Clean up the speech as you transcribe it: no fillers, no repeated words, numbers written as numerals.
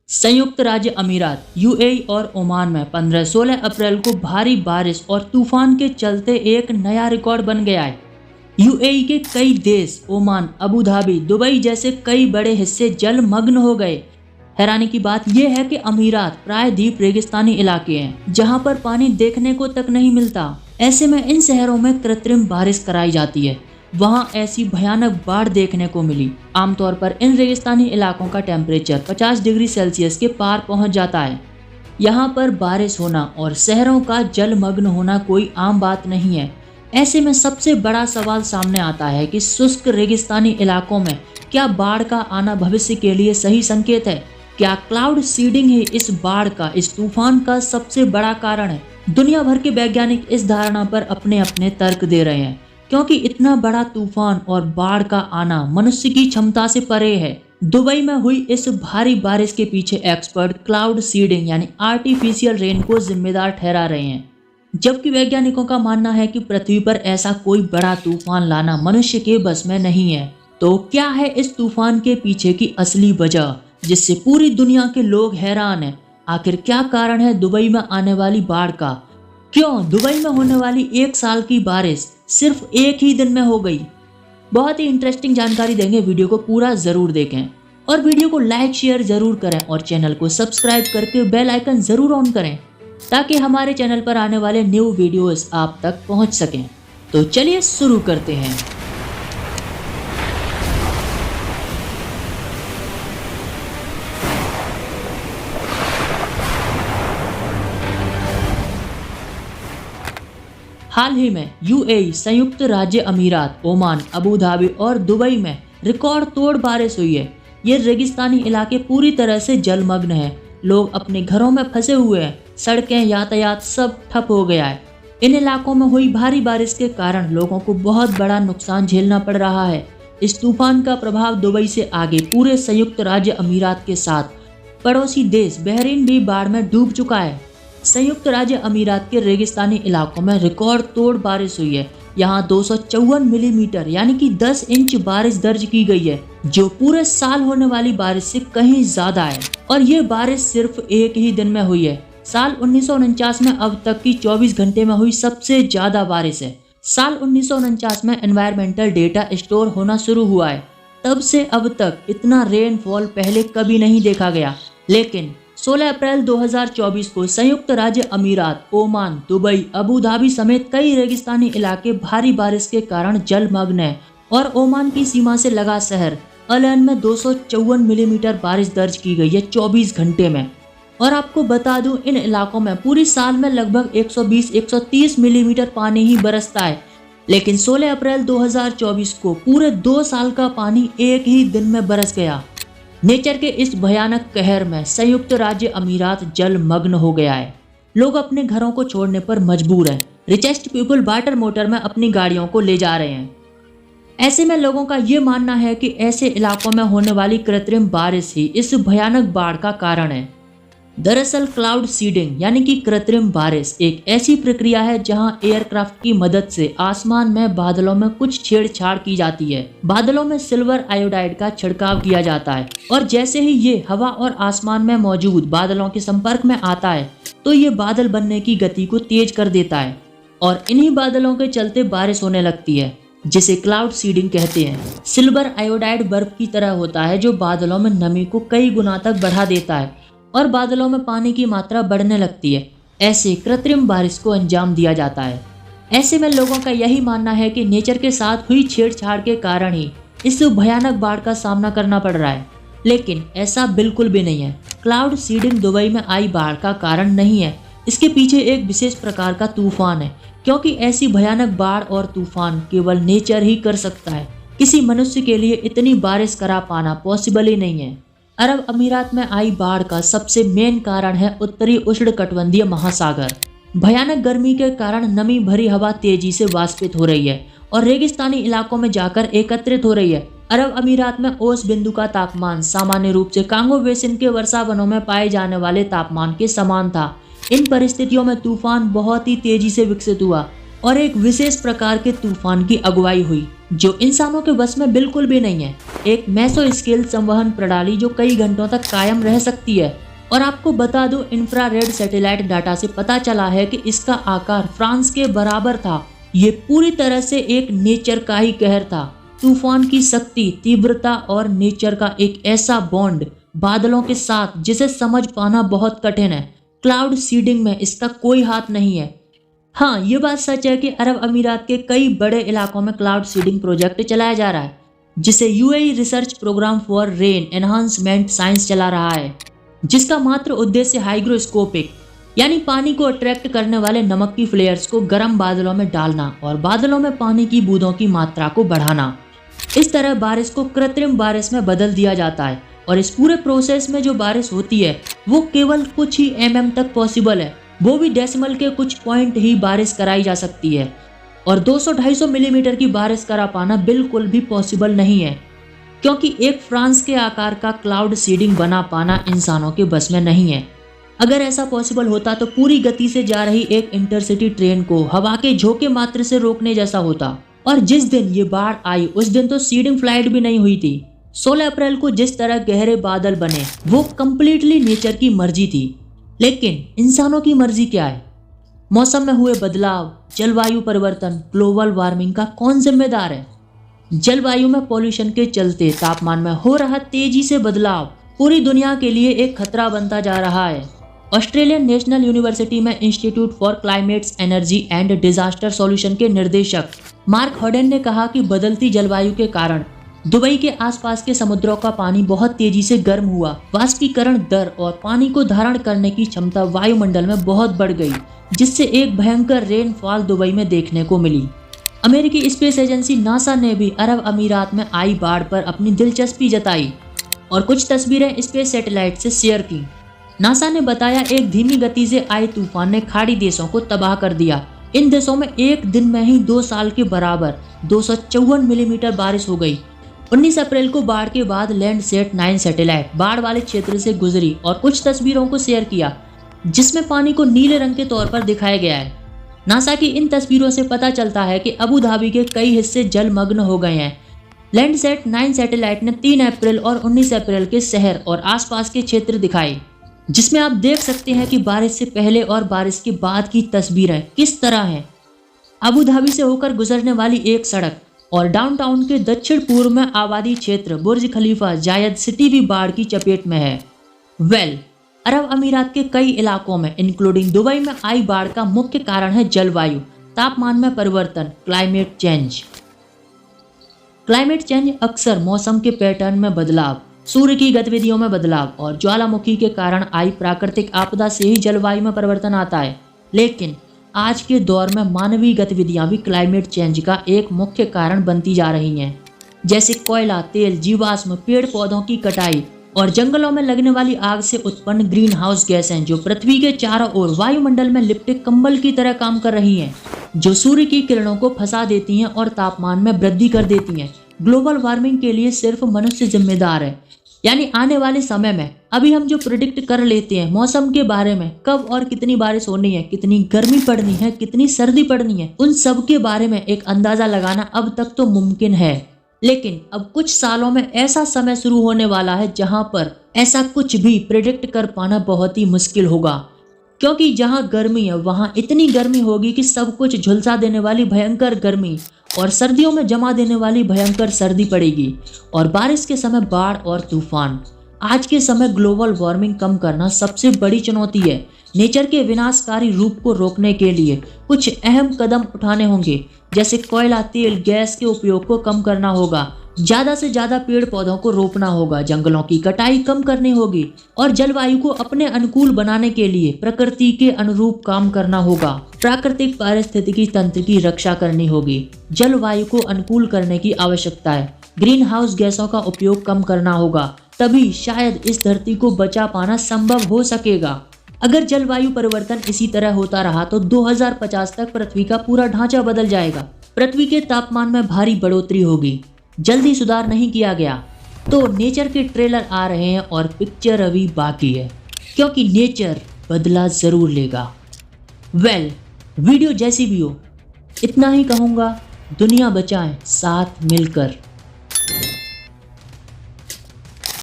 संयुक्त राज्य अमीरात यूएई और ओमान में 15-16 अप्रैल को भारी बारिश और तूफान के चलते एक नया रिकॉर्ड बन गया है। यूएई के कई देश, ओमान, अबू धाबी, दुबई जैसे कई बड़े हिस्से जलमग्न हो गए। हैरानी की बात यह है कि अमीरात प्रायद्वीप रेगिस्तानी इलाके हैं जहां पर पानी देखने को तक नहीं मिलता। ऐसे में इन शहरों में कृत्रिम बारिश कराई जाती है। वहां ऐसी भयानक बाढ़ देखने को मिली। आमतौर पर इन रेगिस्तानी इलाकों का टेम्परेचर 50 डिग्री सेल्सियस के पार पहुंच जाता है। यहाँ पर बारिश होना और शहरों का जलमग्न होना कोई आम बात नहीं है। ऐसे में सबसे बड़ा सवाल सामने आता है कि शुष्क रेगिस्तानी इलाकों में क्या बाढ़ का आना भविष्य के लिए सही संकेत है? क्या क्लाउड सीडिंग ही इस बाढ़ का, इस तूफान का सबसे बड़ा कारण है? दुनिया भर के वैज्ञानिक इस धारणा पर अपने अपने तर्क दे रहे हैं, क्योंकि इतना बड़ा तूफान और बाढ़ का आना मनुष्य की क्षमता से परे है। दुबई में हुई इस भारी बारिश के पीछे एक्सपर्ट क्लाउड सीडिंग यानी आर्टिफिशियल रेन को जिम्मेदार ठहरा रहे हैं, जबकि वैज्ञानिकों का मानना है कि पृथ्वी पर ऐसा कोई बड़ा तूफान लाना मनुष्य के बस में नहीं है। तो क्या है इस तूफान के पीछे की असली वजह जिससे पूरी दुनिया के लोग हैरान हैं? आखिर क्या कारण है दुबई में आने वाली बाढ़ का? क्यों दुबई में होने वाली 1 साल की बारिश सिर्फ एक ही दिन में हो गई? बहुत ही इंटरेस्टिंग जानकारी देंगे, वीडियो को पूरा जरूर देखें और वीडियो को लाइक शेयर जरूर करें और चैनल को सब्सक्राइब करके बेल आइकन जरूर ऑन करें ताकि हमारे चैनल पर आने वाले न्यू वीडियोस आप तक पहुंच सकें। तो चलिए शुरू करते हैं। हाल ही में यूएई, संयुक्त राज्य अमीरात, ओमान, अबू धाबी और दुबई में रिकॉर्ड तोड़ बारिश हुई है। ये रेगिस्तानी इलाके पूरी तरह से जलमग्न हैं। लोग अपने घरों में फंसे हुए हैं। सड़कें, यातायात सब ठप हो गया है। इन इलाकों में हुई भारी बारिश के कारण लोगों को बहुत बड़ा नुकसान झेलना पड़ रहा है। इस तूफान का प्रभाव दुबई से आगे पूरे संयुक्त राज्य अमीरात के साथ पड़ोसी देश बहरीन भी बाढ़ में डूब चुका है। संयुक्त राज्य अमीरात के रेगिस्तानी इलाकों में रिकॉर्ड तोड़ बारिश हुई है। यहाँ 254 मिलीमीटर यानी कि 10 इंच बारिश दर्ज की गई है, जो पूरे साल होने वाली बारिश से कहीं ज्यादा है। और ये बारिश सिर्फ एक ही दिन में हुई है। साल 1949 में अब तक की 24 घंटे में हुई सबसे ज्यादा बारिश है। साल 1949 में एनवायरमेंटल डेटा स्टोर होना शुरू हुआ है। तब से अब तक इतना रेनफॉल पहले कभी नहीं देखा गया। लेकिन 16 अप्रैल 2024 को संयुक्त राज्य अमीरात, ओमान, दुबई, अबू धाबी समेत कई रेगिस्तानी इलाके भारी बारिश के कारण जलमग्न हैं और ओमान की सीमा से लगा शहर अलैन में 254 मिलीमीटर बारिश दर्ज की गई है 24 घंटे में। और आपको बता दूं, इन इलाकों में पूरी साल में लगभग 120-130 मिलीमीटर पानी ही बरसता है, लेकिन 16 अप्रैल 2024 को पूरे 2 साल का पानी एक ही दिन में बरस गया। नेचर के इस भयानक कहर में संयुक्त राज्य अमीरात जलमग्न हो गया है। लोग अपने घरों को छोड़ने पर मजबूर हैं। रिचेस्ट पीपल वाटर मोटर में अपनी गाड़ियों को ले जा रहे हैं। ऐसे में लोगों का ये मानना है कि ऐसे इलाकों में होने वाली कृत्रिम बारिश ही इस भयानक बाढ़ का कारण है। दरअसल क्लाउड सीडिंग यानी कि कृत्रिम बारिश एक ऐसी प्रक्रिया है जहां एयरक्राफ्ट की मदद से आसमान में बादलों में कुछ छेड़छाड़ की जाती है। बादलों में सिल्वर आयोडाइड का छिड़काव किया जाता है और जैसे ही ये हवा और आसमान में मौजूद बादलों के संपर्क में आता है तो ये बादल बनने की गति को तेज कर देता है और इन्हीं बादलों के चलते बारिश होने लगती है, जिसे क्लाउड सीडिंग कहते हैं। सिल्वर आयोडाइड बर्फ की तरह होता है जो बादलों में नमी को कई गुना तक बढ़ा देता है और बादलों में पानी की मात्रा बढ़ने लगती है। ऐसे कृत्रिम बारिश को अंजाम दिया जाता है। ऐसे में लोगों का यही मानना है कि नेचर के साथ हुई छेड़छाड़ के कारण ही इस भयानक बाढ़ का सामना करना पड़ रहा है, लेकिन ऐसा बिल्कुल भी नहीं है। क्लाउड सीडिंग दुबई में आई बाढ़ का कारण नहीं है। इसके पीछे एक विशेष प्रकार का तूफान है, क्योंकि ऐसी भयानक बाढ़ और तूफान केवल नेचर ही कर सकता है। किसी मनुष्य के लिए इतनी बारिश करा पाना पॉसिबल ही नहीं है। अरब अमीरात में आई बाढ़ का सबसे मेन कारण है उत्तरी उष्णकटिबंधीय महासागर। भयानक गर्मी के कारण नमी भरी हवा तेजी से वाष्पित हो रही है और रेगिस्तानी इलाकों में जाकर एकत्रित हो रही है। अरब अमीरात में औसत बिंदु का तापमान सामान्य रूप से कांगो बेसिन के वर्षा वनों में पाए जाने वाले तापमान के समान था। इन परिस्थितियों में तूफान बहुत ही तेजी से विकसित हुआ और एक विशेष प्रकार के तूफान की अगुवाई हुई। जो इंसानों के बस में बिल्कुल भी नहीं है। एक मेसो स्केल संवहन प्रणाली जो कई घंटों तक कायम रह सकती है। और आपको बता दूं, इंफ्रारेड सैटेलाइट डाटा से पता चला है कि इसका आकार फ्रांस के बराबर था। ये पूरी तरह से एक नेचर का ही कहर था। तूफान की शक्ति, तीव्रता और नेचर का एक ऐसा बॉन्ड बादलों के साथ जिसे समझ पाना बहुत कठिन है। क्लाउड सीडिंग में इसका कोई हाथ नहीं है। हाँ, ये बात सच है कि अरब अमीरात के कई बड़े इलाकों में क्लाउड सीडिंग प्रोजेक्ट चलाया जा रहा है, जिसे UAE research program for rain enhancement science चला रहा है, जिसका मात्र उद्देश्य हाइग्रोस्कोपिक यानी पानी को अट्रैक्ट करने वाले नमक की फ्लेयर्स को गर्म बादलों में डालना और बादलों में पानी की बूंदों की मात्रा को बढ़ाना। इस तरह बारिश को कृत्रिम बारिश में बदल दिया जाता है और इस पूरे प्रोसेस में जो बारिश होती है वो केवल कुछ ही तक पॉसिबल है। वो भी डेसिमल के कुछ पॉइंट ही बारिश कराई जा सकती है और 200-250 मिलीमीटर की बारिश करा पाना बिल्कुल भी पॉसिबल नहीं है, क्योंकि एक फ्रांस के आकार का क्लाउड सीडिंग बना पाना इंसानों के बस में नहीं है। अगर ऐसा पॉसिबल होता तो पूरी गति से जा रही एक इंटरसिटी ट्रेन को हवा के झोंके मात्र से रोकने जैसा होता। और जिस दिन ये बाढ़ आई उस दिन तो सीडिंग फ्लाइट भी नहीं हुई थी। 16 अप्रैल को जिस तरह गहरे बादल बने वो कंप्लीटली नेचर की मर्जी थी। लेकिन इंसानों की मर्जी क्या है? मौसम में हुए बदलाव, जलवायु परिवर्तन, ग्लोबल वार्मिंग का कौन जिम्मेदार है? जलवायु में पॉल्यूशन के चलते तापमान में हो रहा तेजी से बदलाव पूरी दुनिया के लिए एक खतरा बनता जा रहा है। ऑस्ट्रेलियन नेशनल यूनिवर्सिटी में institute for climates energy and disaster solution के निर्देशक मार्क हॉडेन ने कहा कि बदलती जलवायु के कारण दुबई के आसपास के समुद्रों का पानी बहुत तेजी से गर्म हुआ। वाष्पीकरण दर और पानी को धारण करने की क्षमता वायुमंडल में बहुत बढ़ गई, जिससे एक भयंकर रेनफॉल दुबई में देखने को मिली। अमेरिकी स्पेस एजेंसी नासा ने भी अरब अमीरात में आई बाढ़ पर अपनी दिलचस्पी जताई और कुछ तस्वीरें स्पेस सैटेलाइट से शेयर की। नासा ने बताया, एक धीमी गति से आए तूफान ने खाड़ी देशों को तबाह कर दिया। इन देशों में एक दिन में ही 2 साल के बराबर 254 मिलीमीटर बारिश हो गई। 19 अप्रैल को बाढ़ के बाद लैंडसैट 9 सैटेलाइट बाढ़ वाले क्षेत्र से गुजरी और कुछ तस्वीरों को शेयर किया, जिसमें पानी को नीले रंग के तौर पर दिखाया गया है। नासा की इन तस्वीरों से पता चलता है कि अबू धाबी के कई हिस्से जलमग्न हो गए हैं। लैंडसैट 9 सैटेलाइट ने 3 अप्रैल और 19 अप्रैल के शहर और आसपास के क्षेत्र दिखाए, जिसमें आप देख सकते हैं कि बारिश से पहले और बारिश के बाद की तस्वीरें किस तरह हैं। अबू धाबी से होकर गुजरने वाली एक सड़क और डाउनटाउन के दक्षिण पूर्व में आबादी क्षेत्र बुर्ज खलीफा जायद सिटी भी बाढ़ की चपेट में है। अरब अमीरात के कई इलाकों में इंक्लूडिंग दुबई में आई बाढ़ का मुख्य कारण है जलवायु, तापमान में परिवर्तन, क्लाइमेट चेंज। क्लाइमेट चेंज अक्सर मौसम के पैटर्न में बदलाव, सूर्य की गतिविधियों में बदलाव और ज्वालामुखी के कारण आई प्राकृतिक आपदा से ही जलवायु में परिवर्तन आता है। लेकिन आज के दौर में मानवीय गतिविधियां भी क्लाइमेट चेंज का एक मुख्य कारण बनती जा रही हैं, जैसे कोयला, तेल, जीवाश्म, पेड़ पौधों की कटाई और जंगलों में लगने वाली आग से उत्पन्न ग्रीन हाउस गैसें, जो पृथ्वी के चारों ओर वायुमंडल में लिपटे कंबल की तरह काम कर रही हैं, जो सूर्य की किरणों को फंसा देती हैं और तापमान में वृद्धि कर देती हैं। ग्लोबल वार्मिंग के लिए सिर्फ मनुष्य जिम्मेदार है, यानी आने वाले समय में अभी हम जो प्रिडिक्ट कर लेते हैं मौसम के बारे में, कब और कितनी बारिश होनी है, कितनी गर्मी पड़नी है, कितनी सर्दी पड़नी है, उन सब के बारे में एक अंदाजा लगाना अब तक तो मुमकिन है। लेकिन अब कुछ सालों में ऐसा समय शुरू होने वाला है जहां पर ऐसा कुछ भी प्रिडिक्ट कर पाना बहुत ही मुश्किल होगा, क्योंकि जहां गर्मी है वहां इतनी गर्मी होगी कि सब कुछ झुलसा देने वाली भयंकर गर्मी और सर्दियों में जमा देने वाली भयंकर सर्दी पड़ेगी और बारिश के समय बाढ़ और तूफान। आज के समय ग्लोबल वार्मिंग कम करना सबसे बड़ी चुनौती है। नेचर के विनाशकारी रूप को रोकने के लिए कुछ अहम कदम उठाने होंगे, जैसे कोयला, तेल, गैस के उपयोग को कम करना होगा, ज्यादा से ज्यादा पेड़ पौधों को रोपना होगा, जंगलों की कटाई कम करनी होगी और जलवायु को अपने अनुकूल बनाने के लिए प्रकृति के अनुरूप काम करना होगा। प्राकृतिक पारिस्थितिकी तंत्र की रक्षा करनी होगी। जलवायु को अनुकूल करने की आवश्यकता है। ग्रीन हाउस गैसों का उपयोग कम करना होगा, तभी शायद इस धरती को बचा पाना संभव हो सकेगा। अगर जलवायु परिवर्तन इसी तरह होता रहा तो 2050 तक पृथ्वी का पूरा ढांचा बदल जाएगा। पृथ्वी के तापमान में भारी बढ़ोतरी होगी। जल्दी सुधार नहीं किया गया तो नेचर के ट्रेलर आ रहे हैं और पिक्चर अभी बाकी है, क्योंकि नेचर बदला जरूर लेगा। वीडियो जैसी भी हो, इतना ही कहूँगा। दुनिया बचाएं साथ मिलकर।